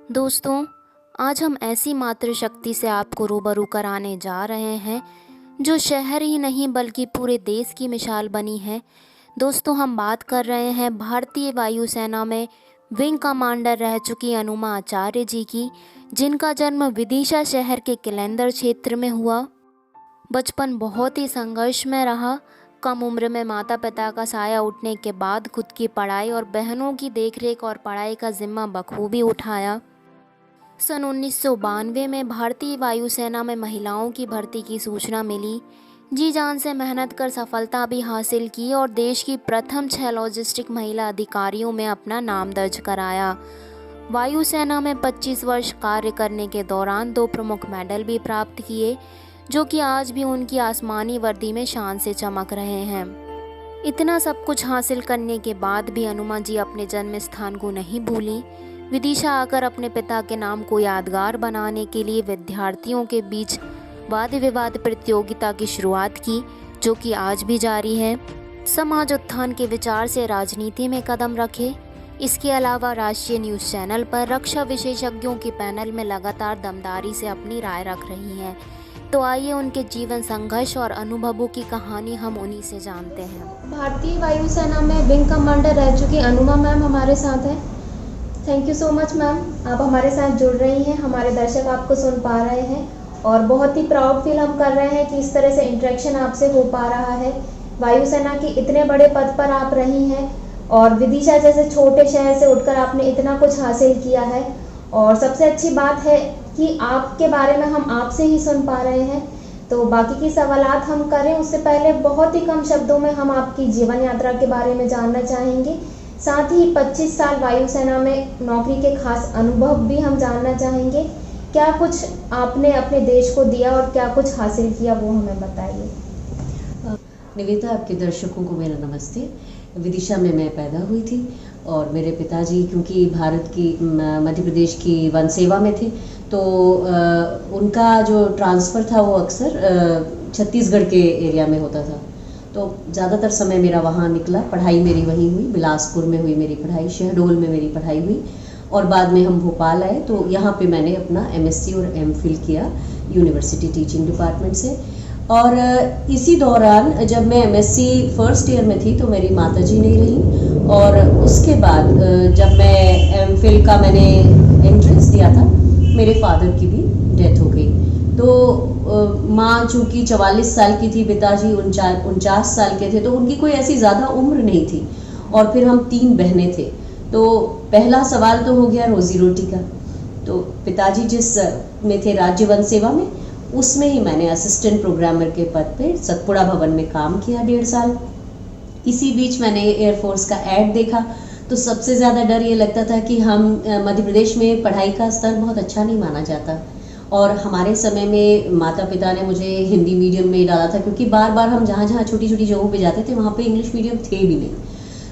दोस्तों, आज हम ऐसी मातृशक्ति से आपको रूबरू कराने जा रहे हैं जो शहर ही नहीं बल्कि पूरे देश की मिसाल बनी है। दोस्तों, हम बात कर रहे हैं भारतीय वायुसेना में विंग कमांडर रह चुकी अनुमा आचार्य जी की, जिनका जन्म विदिशा शहर के किलेंदर क्षेत्र में हुआ। बचपन बहुत ही संघर्षमय रहा। कम उम्र में माता पिता का साया उठने के बाद खुद की पढ़ाई और बहनों की देखरेख और पढ़ाई का जिम्मा बखूबी उठाया। सन 1992 में भारतीय वायुसेना में महिलाओं की भर्ती की सूचना मिली। जी जान से मेहनत कर सफलता भी हासिल की और देश की प्रथम 6 लॉजिस्टिक महिला अधिकारियों में अपना नाम दर्ज कराया। वायुसेना में 25 वर्ष कार्य करने के दौरान 2 प्रमुख मेडल भी प्राप्त किए, जो कि आज भी उनकी आसमानी वर्दी में शान से चमक रहे हैं। इतना सब कुछ हासिल करने के बाद भी अनुमा जी अपने जन्म स्थान को नहीं भूली। विदिशा आकर अपने पिता के नाम को यादगार बनाने के लिए विद्यार्थियों के बीच वाद विवाद प्रतियोगिता की शुरुआत की, जो कि आज भी जारी है। समाज उत्थान के विचार से राजनीति में कदम रखे। इसके अलावा राष्ट्रीय न्यूज़ चैनल पर रक्षा विशेषज्ञों के पैनल में लगातार दमदारी से अपनी राय रख रही हैं। तो आइए उनके जीवन संघर्ष और अनुभवों की कहानी हम उन्हीं से जानते हैं। भारतीय वायुसेना में विंग कमांडर रह चुकी अनुमा मैम हमारे साथ हैं। Thank you so much ma'am, आप हमारे साथ जुड़ रही हैं, हमारे दर्शक आपको सुन पा रहे हैं और बहुत ही प्राउड फील हम कर रहे हैं कि इस तरह से इंटरेक्शन आपसे हो पा रहा है। वायुसेना की इतने बड़े पद पर आप रही हैं और विदिशा जैसे छोटे शहर से उठकर आपने इतना कुछ हासिल किया है। और सबसे अच्छी बात है कि आपके बारे में हम आपसे ही सुन पा रहे हैं। तो बाकी की सवालात हम करें उससे पहले बहुत ही कम शब्दों में हम आपकी जीवन यात्रा के बारे में जानना चाहेंगे। साथ ही 25 साल वायुसेना में नौकरी के खास अनुभव भी हम जानना चाहेंगे। क्या कुछ आपने अपने देश को दिया और क्या कुछ हासिल किया, वो हमें बताइए। निवेदिता, आपके दर्शकों को मेरा नमस्ते। विदिशा में मैं पैदा हुई थी और मेरे पिताजी क्योंकि भारत की मध्य प्रदेश की वन सेवा में थे, तो उनका जो ट्रांसफ़र था वो अक्सर छत्तीसगढ़ के एरिया में होता था। तो ज़्यादातर समय मेरा वहाँ निकला। पढ़ाई मेरी वहीं हुई, बिलासपुर में हुई मेरी पढ़ाई, शहडोल में मेरी पढ़ाई हुई और बाद में हम भोपाल आए तो यहाँ पे मैंने अपना MSc और MPhil किया यूनिवर्सिटी टीचिंग डिपार्टमेंट से। और इसी दौरान जब मैं MSc फर्स्ट ईयर में थी तो मेरी माताजी नहीं रही और उसके बाद जब मैं MPhil का मैंने एंट्रेंस दिया था, मेरे फादर की भी डेथ हो गई। तो माँ चूँकि 44 साल की थी, पिताजी 49 साल के थे, तो उनकी कोई ऐसी ज़्यादा उम्र नहीं थी और फिर हम 3 बहनें थे। तो पहला सवाल तो हो गया रोज़ी रोटी का। तो पिताजी जिस में थे राज्य वन सेवा में, उसमें ही मैंने असिस्टेंट प्रोग्रामर के पद पे सतपुड़ा भवन में काम किया 1.5 साल। इसी बीच मैंने एयरफोर्स का ऐड देखा तो सबसे ज़्यादा डर ये लगता था कि हम मध्य प्रदेश में पढ़ाई का स्तर बहुत अच्छा नहीं माना जाता और हमारे समय में माता पिता ने मुझे हिंदी मीडियम में डाला था, क्योंकि बार बार हम जहाँ जहाँ छोटी छोटी जगहों पे जाते थे वहाँ पे इंग्लिश मीडियम थे भी नहीं।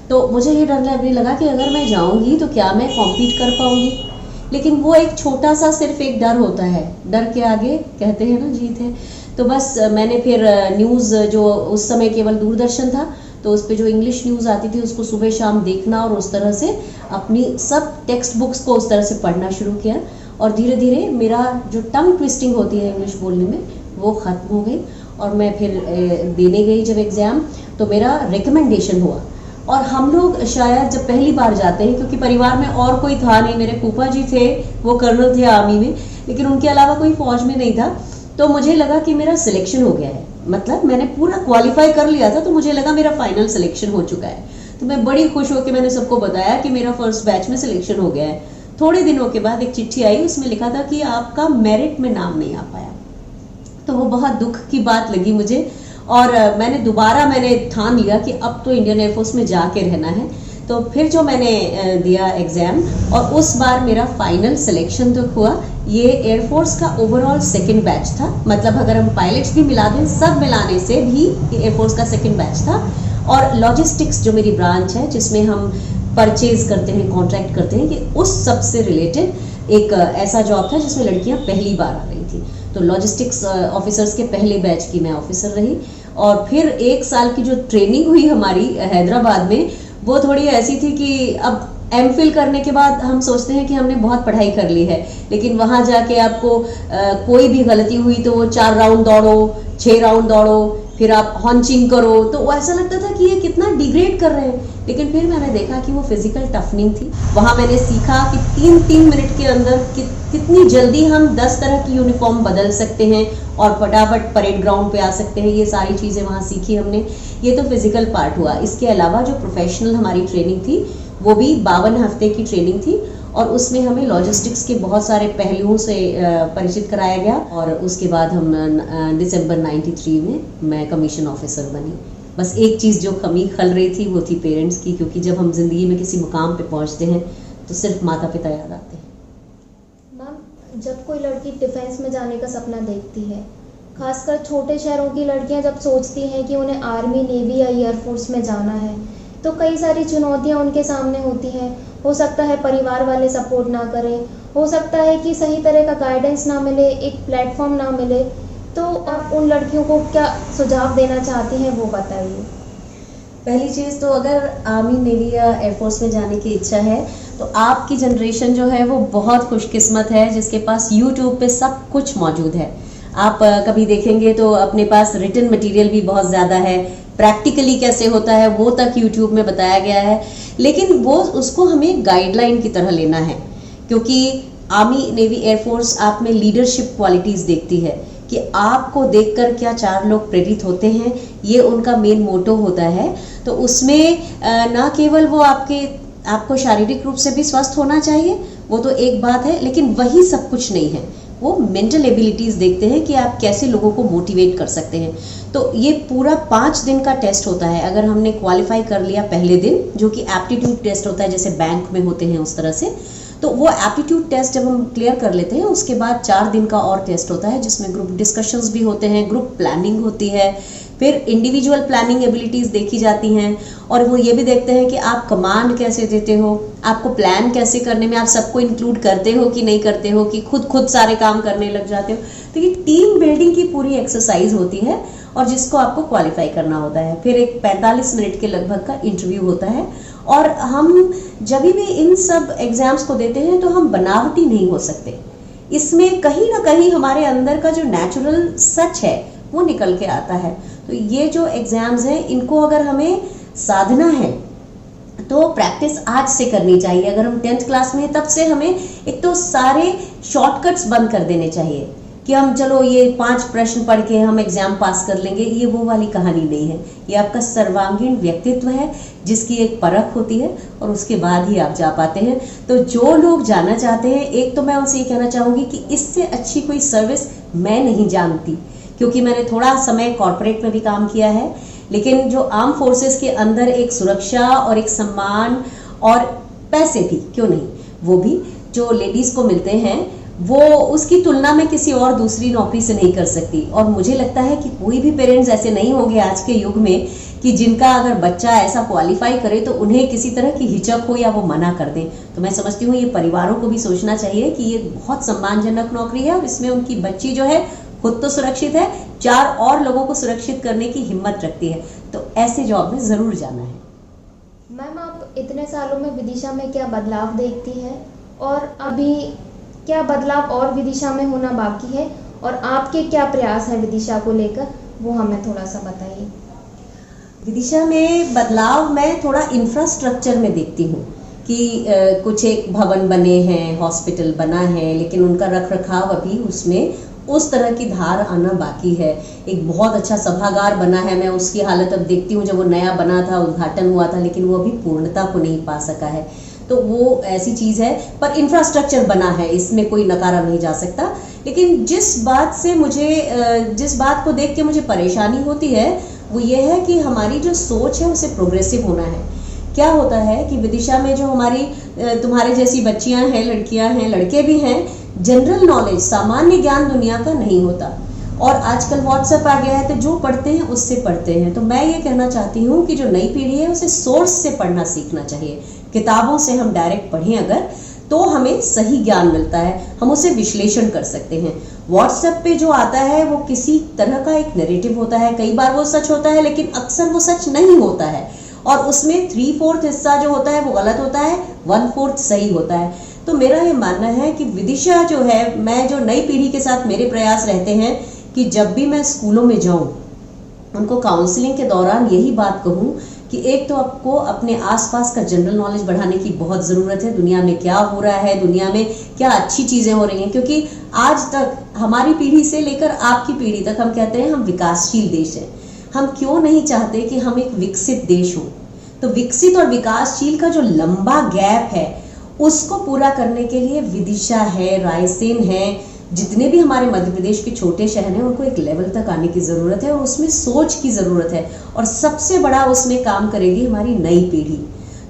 तो मुझे ये डर लगने लगा कि अगर मैं जाऊँगी तो क्या मैं कॉम्पीट कर पाऊँगी। लेकिन वो एक छोटा सा सिर्फ एक डर होता है, डर के आगे कहते हैं ना जीत है। तो बस मैंने फिर न्यूज़, जो उस समय केवल दूरदर्शन था, तो उस पर जो इंग्लिश न्यूज़ आती थी उसको सुबह शाम देखना और उस तरह से अपनी सब टेक्स्ट बुक्स को उस तरह से पढ़ना शुरू किया और धीरे धीरे मेरा जो टंग ट्विस्टिंग होती है इंग्लिश बोलने में वो ख़त्म हो गई। और मैं फिर देने गई जब एग्ज़ाम तो मेरा रिकमेंडेशन हुआ। और हम लोग शायद जब पहली बार जाते हैं, क्योंकि परिवार में और कोई था नहीं, मेरे फूफा जी थे वो कर्नल थे आर्मी में, लेकिन उनके अलावा कोई फौज में नहीं था। तो मुझे लगा कि मेरा सिलेक्शन हो गया है, मतलब मैंने पूरा क्वालिफाई कर लिया था, तो मुझे लगा मेरा फाइनल सिलेक्शन हो चुका है। तो मैं बड़ी खुश होकर मैंने सबको बताया कि मेरा फर्स्ट बैच में सिलेक्शन हो गया है। थोड़े दिनों के बाद एक चिट्ठी आई, उसमें लिखा था कि आपका मेरिट में नाम नहीं आ पाया। तो वो बहुत दुख की बात लगी मुझे और मैंने ठान लिया कि अब तो इंडियन एयरफोर्स में जाके रहना है। तो फिर जो मैंने दिया एग्ज़ाम और उस बार मेरा फाइनल सिलेक्शन तो हुआ। ये एयरफोर्स का ओवरऑल सेकंड बैच था, मतलब अगर हम पायलट्स भी मिला दें, सब मिलाने से भी एयरफोर्स का सेकंड बैच था। और लॉजिस्टिक्स जो मेरी ब्रांच है जिसमें हम परचेज करते हैं, कॉन्ट्रैक्ट करते हैं, कि उस सब से रिलेटेड एक ऐसा जॉब था जिसमें लड़कियां पहली बार आ रही थी। तो लॉजिस्टिक्स ऑफिसर्स के पहले बैच की मैं ऑफिसर रही। और फिर 1 साल की जो ट्रेनिंग हुई हमारी हैदराबाद में, वो थोड़ी ऐसी थी कि अब एमफिल करने के बाद हम सोचते हैं कि हमने बहुत पढ़ाई कर ली है, लेकिन वहां जाके आपको कोई भी गलती हुई तो वो 4 राउंड दौड़ो, 6 राउंड दौड़ो, फिर आप हॉन्चिंग करो, तो वो ऐसा लगता था कि ये कितना डिग्रेड कर रहे हैं। लेकिन फिर मैंने देखा कि वो फिजिकल टफनिंग थी। वहां मैंने सीखा कि 3 मिनट के अंदर कितनी जल्दी हम 10 तरह की यूनिफॉर्म बदल सकते हैं और फटाफट परेड ग्राउंड पे आ सकते हैं। ये सारी चीज़ें वहाँ सीखी हमने। ये तो फिजिकल पार्ट हुआ। इसके अलावा जो प्रोफेशनल हमारी ट्रेनिंग थी वो भी 52 हफ्ते की ट्रेनिंग थी और उसमें हमें लॉजिस्टिक्स के बहुत सारे पहलुओं से परिचित कराया गया। और उसके बाद हम दिसंबर 93 में मैं कमीशन ऑफिसर बनी। बस एक चीज़ जो कमी खल रही थी वो थी पेरेंट्स की, क्योंकि जब हम ज़िंदगी में किसी मुकाम पे पहुंचते हैं तो सिर्फ माता पिता याद आते हैं। मैम, जब कोई लड़की डिफेंस में जाने का सपना देखती है, खासकर छोटे शहरों की लड़कियां जब सोचती हैं कि उन्हें आर्मी, नेवी या एयरफोर्स में जाना है, तो कई सारी चुनौतियां उनके सामने होती हैं। हो सकता है परिवार वाले सपोर्ट ना करें, हो सकता है कि सही तरह का गाइडेंस ना मिले, एक प्लेटफॉर्म ना मिले। तो आप उन लड़कियों को क्या सुझाव देना चाहती हैं, वो बताइए। पहली चीज़ तो अगर आर्मी, नेवी या एयरफोर्स में जाने की इच्छा है तो आपकी जनरेशन जो है वो बहुत खुशकिस्मत है जिसके पास यूट्यूब पे सब कुछ मौजूद है। आप कभी देखेंगे तो अपने पास रिटन मटेरियल भी बहुत ज़्यादा है, प्रैक्टिकली कैसे होता है वो तक यूट्यूब में बताया गया है। लेकिन वो उसको हमें गाइडलाइन की तरह लेना है, क्योंकि आर्मी, नेवी, एयरफोर्स आप में लीडरशिप क्वालिटीज़ देखती है कि आपको देखकर क्या 4 लोग प्रेरित होते हैं, ये उनका मेन मोटो होता है। तो उसमें ना केवल वो आपको शारीरिक रूप से भी स्वस्थ होना चाहिए, वो तो एक बात है, लेकिन वही सब कुछ नहीं है। वो मेंटल एबिलिटीज़ देखते हैं कि आप कैसे लोगों को मोटिवेट कर सकते हैं। तो ये पूरा 5 दिन का टेस्ट होता है। अगर हमने क्वालिफाई कर लिया पहले दिन, जो कि एप्टीट्यूड टेस्ट होता है जैसे बैंक में होते हैं उस तरह से, तो वो एप्टीट्यूड टेस्ट जब हम क्लियर कर लेते हैं उसके बाद 4 दिन का और टेस्ट होता है जिसमें ग्रुप डिस्कशंस भी होते हैं, ग्रुप प्लानिंग होती है, फिर इंडिविजुअल प्लानिंग एबिलिटीज़ देखी जाती हैं और वो ये भी देखते हैं कि आप कमांड कैसे देते हो, आपको प्लान कैसे करने में आप सबको इंक्लूड करते हो कि नहीं करते हो, कि खुद सारे काम करने लग जाते हो। तो ये टीम बिल्डिंग की पूरी एक्सरसाइज होती है और जिसको आपको क्वालिफाई करना होता है। फिर एक 45 मिनट के लगभग का इंटरव्यू होता है और हम जब भी इन सब एग्जाम्स को देते हैं तो हम बनावटी नहीं हो सकते। इसमें कहीं ना कहीं हमारे अंदर का जो नेचुरल सच है वो निकल के आता है। तो ये जो एग्जाम्स हैं इनको अगर हमें साधना है तो प्रैक्टिस आज से करनी चाहिए। अगर हम 10th क्लास में हैं तब से हमें एक तो सारे शॉर्टकट्स बंद कर देने चाहिए कि हम चलो ये 5 प्रश्न पढ़ के हम एग्जाम पास कर लेंगे, ये वो वाली कहानी नहीं है। ये आपका सर्वांगीण व्यक्तित्व है जिसकी एक परख होती है और उसके बाद ही आप जा पाते हैं। तो जो लोग जाना चाहते हैं, एक तो मैं उनसे ये कहना चाहूँगी कि इससे अच्छी कोई सर्विस मैं नहीं जानती, क्योंकि मैंने थोड़ा समय कॉर्पोरेट में भी काम किया है, लेकिन जो आर्म फोर्सेस के अंदर एक सुरक्षा और एक सम्मान और पैसे भी क्यों नहीं, वो भी जो लेडीज़ को मिलते हैं वो उसकी तुलना में किसी और दूसरी नौकरी से नहीं कर सकती। और मुझे लगता है कि कोई भी पेरेंट्स ऐसे नहीं होंगे आज के युग में कि जिनका अगर बच्चा ऐसा क्वालिफाई करे तो उन्हें किसी तरह की हिचक हो या वो मना कर दें। तो मैं समझती हूँ ये परिवारों को भी सोचना चाहिए कि ये बहुत सम्मानजनक नौकरी है और इसमें उनकी बच्ची जो है खुद तो सुरक्षित है, 4 और लोगों को सुरक्षित करने की हिम्मत रखती है। तो ऐसे जॉब में ज़रूर जाना है। मैम, आप इतने सालों में विदिशा में क्या बदलाव देखती हैं और अभी क्या बदलाव और विदिशा में होना बाकी है और आपके क्या प्रयास हैं विदिशा को लेकर, वो हमें थोड़ा सा बताइए। विदिशा में बदलाव मैं थोड़ा इंफ्रास्ट्रक्चर में देखती हूँ कि कुछ एक भवन बने हैं, हॉस्पिटल बना है, लेकिन उनका रख रखाव अभी उसमें उस तरह की धार आना बाकी है। एक बहुत अच्छा सभागार बना है, मैं उसकी हालत अब देखती हूँ, जब वो नया बना था, उद्घाटन हुआ था, लेकिन वो अभी पूर्णता को नहीं पा सका है। तो वो ऐसी चीज़ है, पर इंफ्रास्ट्रक्चर बना है, इसमें कोई नकारा नहीं जा सकता। लेकिन जिस बात को देख के मुझे परेशानी होती है वो ये है कि हमारी जो सोच है उसे प्रोग्रेसिव होना है। क्या होता है कि विदिशा में जो हमारी तुम्हारे जैसी बच्चियां हैं, लड़कियां हैं, लड़के भी हैं, जनरल नॉलेज, सामान्य ज्ञान दुनिया का नहीं होता। और आजकल व्हाट्सएप आ गया है तो जो पढ़ते हैं उससे पढ़ते हैं। तो मैं ये कहना चाहती हूँ कि जो नई पीढ़ी है उसे सोर्स से पढ़ना सीखना चाहिए। किताबों से हम डायरेक्ट पढ़ें अगर, तो हमें सही ज्ञान मिलता है, हम उसे विश्लेषण कर सकते हैं। व्हाट्सएप पे जो आता है वो किसी तरह का एक नैरेटिव होता है, कई बार वो सच होता है लेकिन अक्सर वो सच नहीं होता है। और उसमें 3/4 हिस्सा जो होता है वो गलत होता है, 1/4 सही होता है। तो मेरा ये मानना है कि विदिशा जो है, मैं जो नई पीढ़ी के साथ मेरे प्रयास रहते हैं कि जब भी मैं स्कूलों में जाऊं उनको काउंसलिंग के दौरान यही बात कहूं कि एक तो आपको अपने आसपास का जनरल नॉलेज बढ़ाने की बहुत ज़रूरत है, दुनिया में क्या हो रहा है, दुनिया में क्या अच्छी चीज़ें हो रही हैं, क्योंकि आज तक हमारी पीढ़ी से लेकर आपकी पीढ़ी तक हम कहते हैं हम विकासशील देश हैं। हम क्यों नहीं चाहते कि हम एक विकसित देश हों? तो विकसित और विकासशील का जो लंबा गैप है उसको पूरा करने के लिए विदिशा है, रायसेन है, जितने भी हमारे मध्य प्रदेश के छोटे शहर हैं उनको एक लेवल तक आने की ज़रूरत है और उसमें सोच की ज़रूरत है, और सबसे बड़ा उसमें काम करेगी हमारी नई पीढ़ी।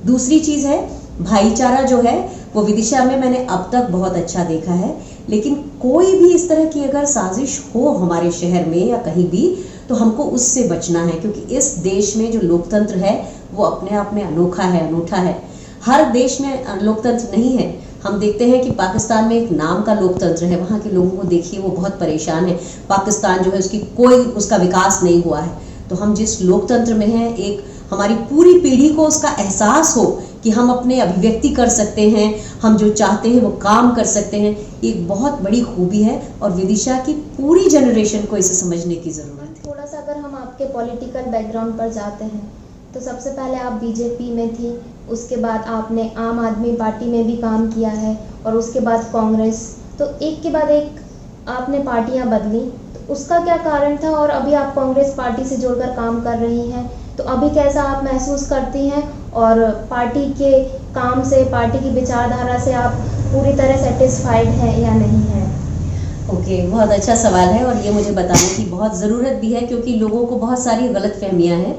दूसरी चीज़ है भाईचारा जो है वो विदिशा में मैंने अब तक बहुत अच्छा देखा है, लेकिन कोई भी इस तरह की अगर साजिश हो हमारे शहर में या कहीं भी तो हमको उससे बचना है, क्योंकि इस देश में जो लोकतंत्र है वो अपने आप में अनोखा है, अनूठा है। हर देश में लोकतंत्र नहीं है। हम देखते हैं कि पाकिस्तान में एक नाम का लोकतंत्र है, वहाँ के लोगों को देखिए वो बहुत परेशान है। पाकिस्तान जो है उसका विकास नहीं हुआ है। तो हम जिस लोकतंत्र में हैं, एक हमारी पूरी पीढ़ी को उसका एहसास हो कि हम अपने अभिव्यक्ति कर सकते हैं, हम जो चाहते हैं वो काम कर सकते हैं, ये एक बहुत बड़ी खूबी है और विदिशा की पूरी जनरेशन को इसे समझने की ज़रूरत है। थोड़ा सा अगर हम आपके पॉलिटिकल बैकग्राउंड पर जाते हैं तो सबसे पहले आप बीजेपी में थी, उसके बाद आपने आम आदमी पार्टी में भी काम किया है और उसके बाद कांग्रेस, तो एक के बाद एक आपने पार्टियां बदली, तो उसका क्या कारण था? और अभी आप कांग्रेस पार्टी से जुड़कर काम कर रही हैं, तो अभी कैसा आप महसूस करती हैं? और पार्टी के काम से, पार्टी की विचारधारा से आप पूरी तरह सेटिस्फाइड हैं या नहीं हैं? ओके, बहुत अच्छा सवाल है और ये मुझे बताने की बहुत ज़रूरत भी है, क्योंकि लोगों को बहुत सारी गलतफहमियां हैं।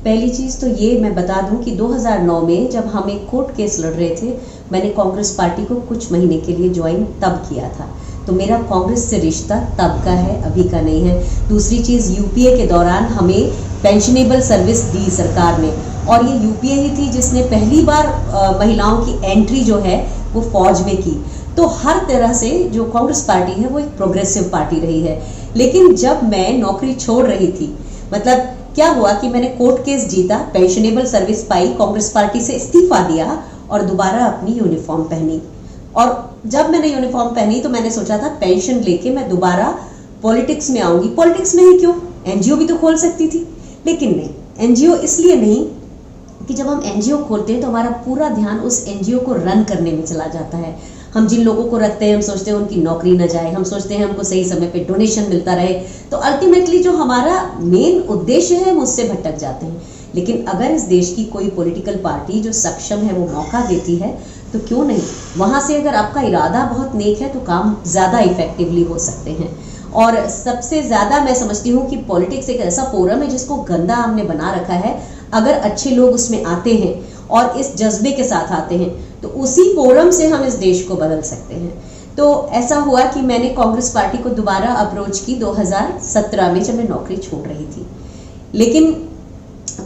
पहली चीज़ तो ये मैं बता दूं कि 2009 में जब हम एक कोर्ट केस लड़ रहे थे, मैंने कांग्रेस पार्टी को कुछ महीने के लिए ज्वाइन तब किया था, तो मेरा कांग्रेस से रिश्ता तब का है, अभी का नहीं है। दूसरी चीज़, यूपीए के दौरान हमें पेंशनेबल सर्विस दी सरकार ने, और ये यूपीए ही थी जिसने पहली बार महिलाओं की एंट्री जो है वो फौज में की। तो हर तरह से जो कांग्रेस पार्टी है वो एक प्रोग्रेसिव पार्टी रही है। लेकिन जब मैं नौकरी छोड़ रही थी, मतलब क्या हुआ कि मैंने कोर्ट केस जीता, पेंशनेबल सर्विस पाई, कांग्रेस पार्टी से इस्तीफा दिया और दोबारा अपनी यूनिफॉर्म पहनी। और जब मैंने यूनिफॉर्म पहनी तो मैंने सोचा था पेंशन लेके मैं दोबारा पॉलिटिक्स में आऊंगी। पॉलिटिक्स में ही क्यों, एनजीओ भी तो खोल सकती थी, लेकिन नहीं, एनजीओ इसलिए नहीं कि जब हम एनजीओ खोलते हैं तो हमारा पूरा ध्यान उस एनजीओ को रन करने में चला जाता है। हम जिन लोगों को रखते हैं हम सोचते हैं उनकी नौकरी न जाए, हम सोचते हैं हमको सही समय पे डोनेशन मिलता रहे, तो अल्टीमेटली जो हमारा मेन उद्देश्य है हम उससे भटक जाते हैं। लेकिन अगर इस देश की कोई पॉलिटिकल पार्टी जो सक्षम है वो मौका देती है तो क्यों नहीं, वहाँ से अगर आपका इरादा बहुत नेक है तो काम ज़्यादा इफेक्टिवली हो सकते हैं। और सबसे ज़्यादा मैं समझती हूँ कि पॉलिटिक्स एक ऐसा फोरम है जिसको गंदा हमने बना रखा है। अगर अच्छे लोग उसमें आते हैं और इस जज्बे के साथ आते हैं तो उसी फोरम से हम इस देश को बदल सकते हैं। तो ऐसा हुआ कि मैंने कांग्रेस पार्टी को दोबारा अप्रोच की 2017 में, जब मैं नौकरी छोड़ रही थी। लेकिन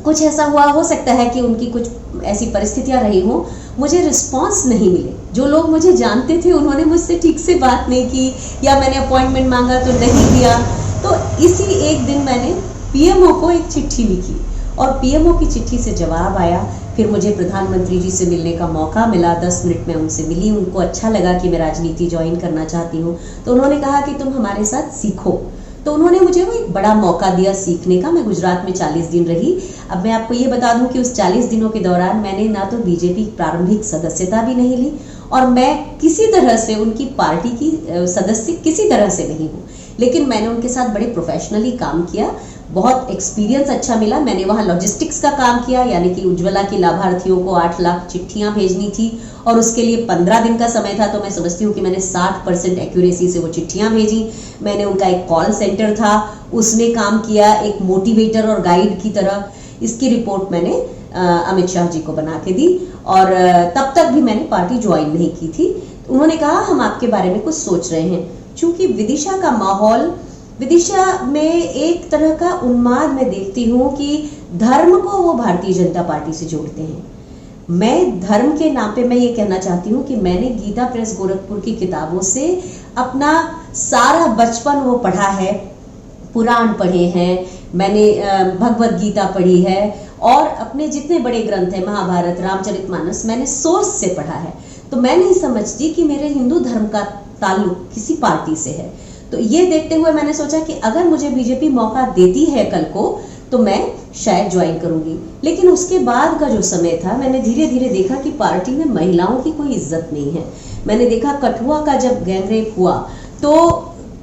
कुछ ऐसा हुआ, हो सकता है कि उनकी कुछ ऐसी परिस्थितियां रही हों, मुझे रिस्पांस नहीं मिले। जो लोग मुझे जानते थे उन्होंने मुझसे ठीक से बात नहीं की, या मैंने अपॉइंटमेंट मांगा तो नहीं दिया। तो इसी एक दिन मैंने पीएमओ को एक चिट्ठी लिखी और पीएमओ की चिट्ठी से जवाब आया। फिर मुझे प्रधानमंत्री जी से मिलने का मौका मिला, 10 मिनट में उनसे मिली। उनको अच्छा लगा कि मैं राजनीति ज्वाइन करना चाहती हूँ, तो उन्होंने कहा कि तुम हमारे साथ सीखो। तो उन्होंने मुझे वो एक बड़ा मौका दिया सीखने का। मैं गुजरात में 40 दिन रही। अब मैं आपको ये बता दूं कि उस 40 दिनों के दौरान मैंने ना तो बीजेपी प्रारंभिक सदस्यता भी नहीं ली और मैं किसी तरह से उनकी पार्टी की सदस्य किसी तरह से नहीं हूँ, लेकिन मैंने उनके साथ बड़े प्रोफेशनली काम किया। बहुत एक्सपीरियंस अच्छा मिला। मैंने वहाँ लॉजिस्टिक्स का काम किया, यानी कि उज्ज्वला की लाभार्थियों को 8 लाख चिट्ठियाँ भेजनी थी और उसके लिए 15 दिन का समय था। तो मैं समझती हूँ कि मैंने 60% एक्यूरेसी से वो चिट्ठियाँ भेजी। मैंने उनका एक कॉल सेंटर था, उसमें काम किया एक मोटिवेटर और गाइड की तरह। इसकी रिपोर्ट मैंने अमित शाह जी को बना के दी और तब तक भी मैंने पार्टी ज्वाइन नहीं की थी। उन्होंने कहा हम आपके बारे में कुछ सोच रहे हैं। चूंकि विदिशा का माहौल, विदिशा में एक तरह का उन्माद मैं देखती हूँ कि धर्म को वो भारतीय जनता पार्टी से जोड़ते हैं। मैं धर्म के नाम पे मैं ये कहना चाहती हूँ कि मैंने गीता प्रेस गोरखपुर की किताबों से अपना सारा बचपन वो पढ़ा है, पुराण पढ़े हैं, मैंने भगवत गीता पढ़ी है और अपने जितने बड़े ग्रंथ हैं, महाभारत, रामचरितमानस, मैंने सोर्स से पढ़ा है। तो मैं नहीं समझती कि मेरे हिंदू धर्म का ताल्लुक किसी पार्टी से है। तो ये देखते हुए मैंने सोचा कि अगर मुझे बीजेपी मौका देती है कल को तो मैं शायद ज्वाइन करूंगी। लेकिन उसके बाद का जो समय था, मैंने धीरे धीरे देखा कि पार्टी में महिलाओं की कोई इज्जत नहीं है। मैंने देखा कठुआ का जब गैंगरेप हुआ तो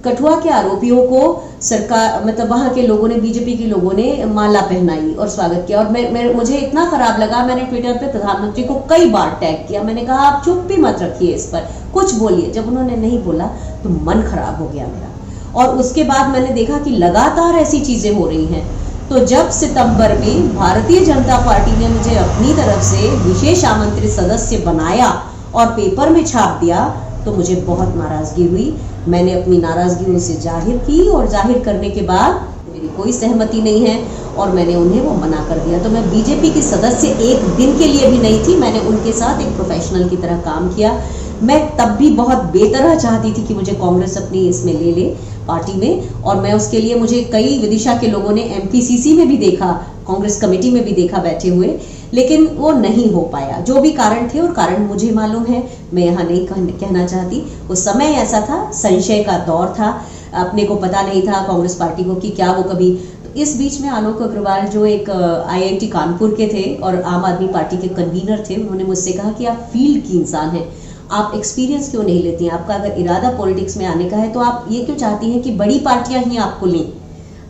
कठुआ के आरोपियों को सरकार, मतलब वहां के लोगों ने, बीजेपी के लोगों ने माला पहनाई और स्वागत किया। और मुझे इतना खराब लगा, मैंने ट्विटर पे प्रधानमंत्री को कई बार टैग किया। मैंने कहा आप चुप भी मत रखिए, इस पर कुछ बोलिए। जब उन्होंने नहीं बोला तो मन खराब हो गया मेरा। और उसके बाद मैंने देखा कि लगातार ऐसी चीजें हो रही हैं। तो जब सितंबर में भारतीय जनता पार्टी ने मुझे अपनी तरफ से विशेष आमंत्रित सदस्य बनाया और पेपर में छाप दिया तो मुझे बहुत नाराजगी हुई। मैंने अपनी नाराजगी उनसे जाहिर की और जाहिर करने के बाद मेरी कोई सहमति नहीं है और मैंने उन्हें वो मना कर दिया। तो मैं बीजेपी की सदस्य एक दिन के लिए भी नहीं थी, मैंने उनके साथ एक प्रोफेशनल की तरह काम किया। मैं तब भी बहुत बेतरह चाहती थी कि मुझे कांग्रेस अपनी इसमें ले ले पार्टी में, और मैं उसके लिए, मुझे कई विदिशा के लोगों ने एमपीसीसी में भी देखा, कांग्रेस कमेटी में भी देखा बैठे हुए, लेकिन वो नहीं हो पाया। जो भी कारण थे और कारण मुझे मालूम है, मैं यहाँ नहीं कहना चाहती। वो समय ऐसा था, संशय का दौर था, अपने को पता नहीं था कांग्रेस पार्टी को कि क्या वो कभी। तो इस बीच में आलोक अग्रवाल जो एक IIT कानपुर के थे और आम आदमी पार्टी के कन्वीनर थे, उन्होंने मुझसे कहा कि आप फील्ड की इंसान हैं, आप एक्सपीरियंस क्यों नहीं लेती हैं? आपका अगर इरादा पॉलिटिक्स में आने का है तो आप ये क्यों चाहती हैं कि बड़ी पार्टियां ही आपको लें?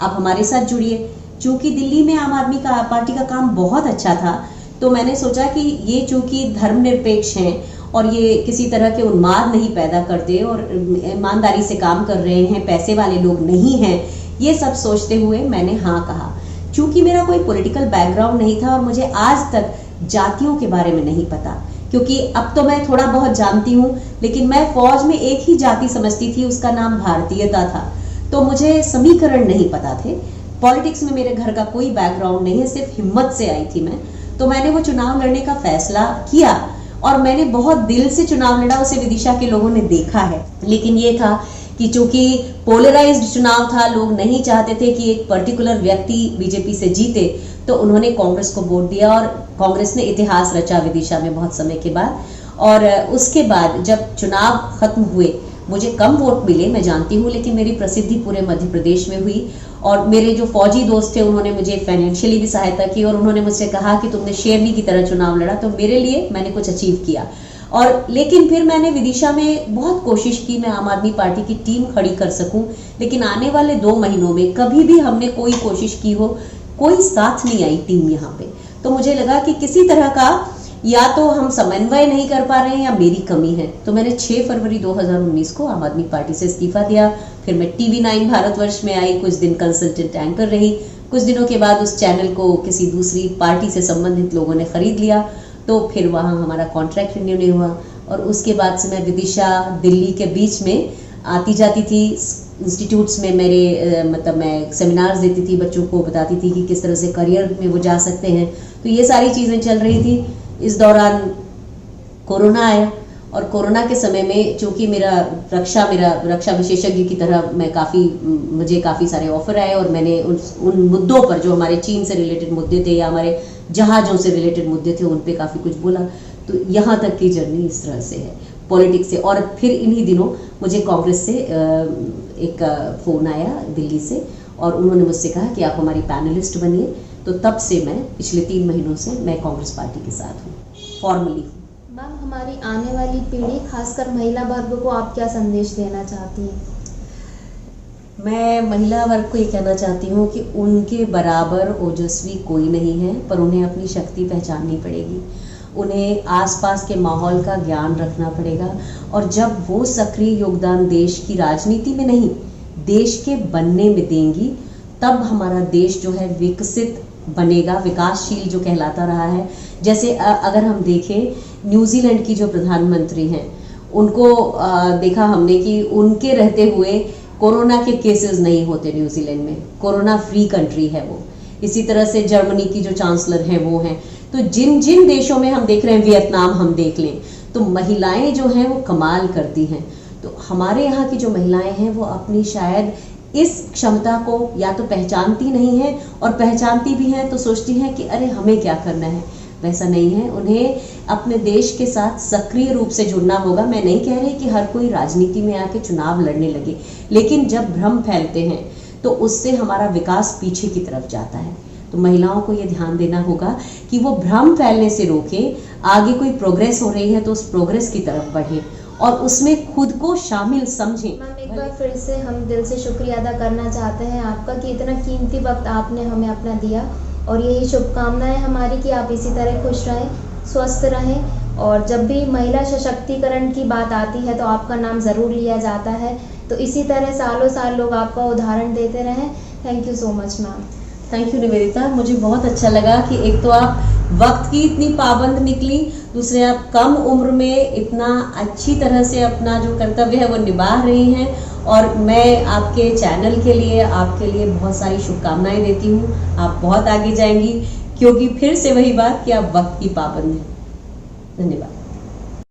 आप हमारे साथ जुड़िए। चूंकि दिल्ली में आम आदमी का पार्टी का काम बहुत अच्छा था, तो मैंने सोचा कि ये चूंकि धर्मनिरपेक्ष हैं और ये किसी तरह के उन्माद नहीं पैदा करते और ईमानदारी से काम कर रहे हैं, पैसे वाले लोग नहीं हैं, ये सब सोचते हुए मैंने हाँ कहा। चूंकि मेरा कोई पॉलिटिकल बैकग्राउंड नहीं था और मुझे आज तक जातियों के बारे में नहीं पता, क्योंकि अब तो मैं थोड़ा बहुत जानती हूँ, लेकिन मैं फौज में एक ही जाति समझती थी, उसका नाम भारतीयता था। तो मुझे समीकरण नहीं पता थे। पॉलिटिक्स में मेरे घर का कोई बैकग्राउंड नहीं है, सिर्फ हिम्मत से आई थी मैं। तो मैंने वो चुनाव लड़ने का फैसला किया और मैंने बहुत दिल से चुनाव लड़ा, उसे विदिशा के लोगों ने देखा है। लेकिन ये था कि चूंकि पोलराइज्ड चुनाव था, लोग नहीं चाहते थे कि एक पर्टिकुलर व्यक्ति बीजेपी से जीते, तो उन्होंने कांग्रेस को वोट दिया और कांग्रेस ने इतिहास रचा विदिशा में बहुत समय के बाद। और उसके बाद जब चुनाव खत्म हुए, मुझे कम वोट मिले, मैं जानती हूँ, लेकिन मेरी प्रसिद्धि पूरे मध्य प्रदेश में हुई। और मेरे जो फौजी दोस्त थे उन्होंने मुझे फाइनेंशियली भी सहायता की और उन्होंने मुझसे कहा कि तुमने शेरनी की तरह चुनाव लड़ा, तो मेरे लिए मैंने कुछ अचीव किया। और लेकिन फिर मैंने विदिशा में बहुत कोशिश की मैं आम आदमी पार्टी की टीम खड़ी कर सकूं, लेकिन आने वाले 2 महीनों में कभी भी हमने कोई कोशिश की हो, कोई साथ नहीं आई टीम यहाँ पे। तो मुझे लगा कि किसी तरह का या तो हम समन्वय नहीं कर पा रहे हैं या मेरी कमी है। तो मैंने 6 फरवरी 2019 को आम आदमी पार्टी से इस्तीफा दिया। फिर मैं TV9 भारतवर्ष में आई, कुछ दिन कंसल्टेंट एंकर रही। कुछ दिनों के बाद उस चैनल को किसी दूसरी पार्टी से संबंधित लोगों ने खरीद लिया, तो फिर वहाँ हमारा कॉन्ट्रैक्ट रिन्यू नहीं हुआ। और उसके बाद से मैं विदिशा, दिल्ली के बीच में आती जाती थी। इंस्टीट्यूट्स में मेरे मतलब मैं सेमिनार्स देती थी, बच्चों को बताती थी कि किस तरह से करियर में वो जा सकते हैं। तो ये सारी चीज़ें चल रही थी। इस दौरान कोरोना आया और कोरोना के समय में चूंकि मेरा रक्षा विशेषज्ञ की तरह मुझे काफ़ी सारे ऑफर आए और मैंने उन मुद्दों पर, जो हमारे चीन से रिलेटेड मुद्दे थे या हमारे जहाज़ों से रिलेटेड मुद्दे थे, उन पे काफ़ी कुछ बोला। तो यहाँ तक की जर्नी इस तरह से है पॉलिटिक्स से। और फिर इन्हीं दिनों मुझे कांग्रेस से एक फ़ोन आया दिल्ली से और उन्होंने मुझसे कहा कि आप हमारी पैनलिस्ट बनिए। तो तब से मैं पिछले 3 महीनों से मैं कांग्रेस पार्टी के साथ हूँ, फॉर्मली हूँ। मैम, हमारी आने वाली पीढ़ी, खासकर महिला वर्ग को आप क्या संदेश देना चाहती हैं? मैं महिला वर्ग को ये कहना चाहती हूँ कि उनके बराबर ओजस्वी कोई नहीं है, पर उन्हें अपनी शक्ति पहचाननी पड़ेगी। उन्हें आसपास के माहौल का ज्ञान रखना पड़ेगा और जब वो सक्रिय योगदान देश की राजनीति में नहीं, देश के बनने में देंगी, तब हमारा देश जो है विकसित बनेगा, विकासशील जो कहलाता रहा है। जैसे अगर हम देखें न्यूजीलैंड की जो प्रधानमंत्री हैं, उनको देखा हमने कि उनके रहते हुए कोरोना के केसेस नहीं होते न्यूजीलैंड में, कोरोना फ्री कंट्री है वो। इसी तरह से जर्मनी की जो चांसलर हैं वो हैं। तो जिन जिन देशों में हम देख रहे हैं, वियतनाम हम देख लें, तो महिलाएं जो हैं वो कमाल करती हैं। तो हमारे यहाँ की जो महिलाएं हैं वो अपनी शायद इस क्षमता को या तो पहचानती नहीं है, और पहचानती भी हैं तो सोचती हैं कि अरे हमें क्या करना है। वैसा नहीं है, उन्हें अपने देश के साथ सक्रिय रूप से जुड़ना होगा। मैं नहीं कह रही कि हर कोई राजनीति में आके चुनाव लड़ने लगे, लेकिन जब भ्रम फैलते हैं तो उससे हमारा विकास पीछे की तरफ जाता है। तो महिलाओं को ये ध्यान देना होगा कि वो भ्रम फैलने से रोकें, आगे कोई प्रोग्रेस हो रही है तो उस प्रोग्रेस की तरफ बढ़ें और उसमें खुद को शामिल समझें। मैम एक बार फिर से हम दिल से शुक्रिया अदा करना चाहते हैं आपका कि इतना कीमती वक्त आपने हमें अपना दिया, और यही शुभकामनाएं हमारी कि आप इसी तरह खुश रहें, स्वस्थ रहें, और जब भी महिला सशक्तिकरण की बात आती है तो आपका नाम ज़रूर लिया जाता है। तो इसी तरह सालों साल लोग आपका उदाहरण देते रहें। Thank you so much ma'am. Thank you Nivedita, मुझे बहुत अच्छा लगा कि एक तो आप वक्त की इतनी पाबंद निकली, दूसरे आप कम उम्र में इतना अच्छी तरह से अपना जो कर्तव्य है वो निभा रही हैं, और मैं आपके चैनल के लिए, आपके लिए बहुत सारी शुभकामनाएं देती हूँ। आप बहुत आगे जाएंगी, क्योंकि फिर से वही बात कि आप वक्त की पाबंद हैं। धन्यवाद।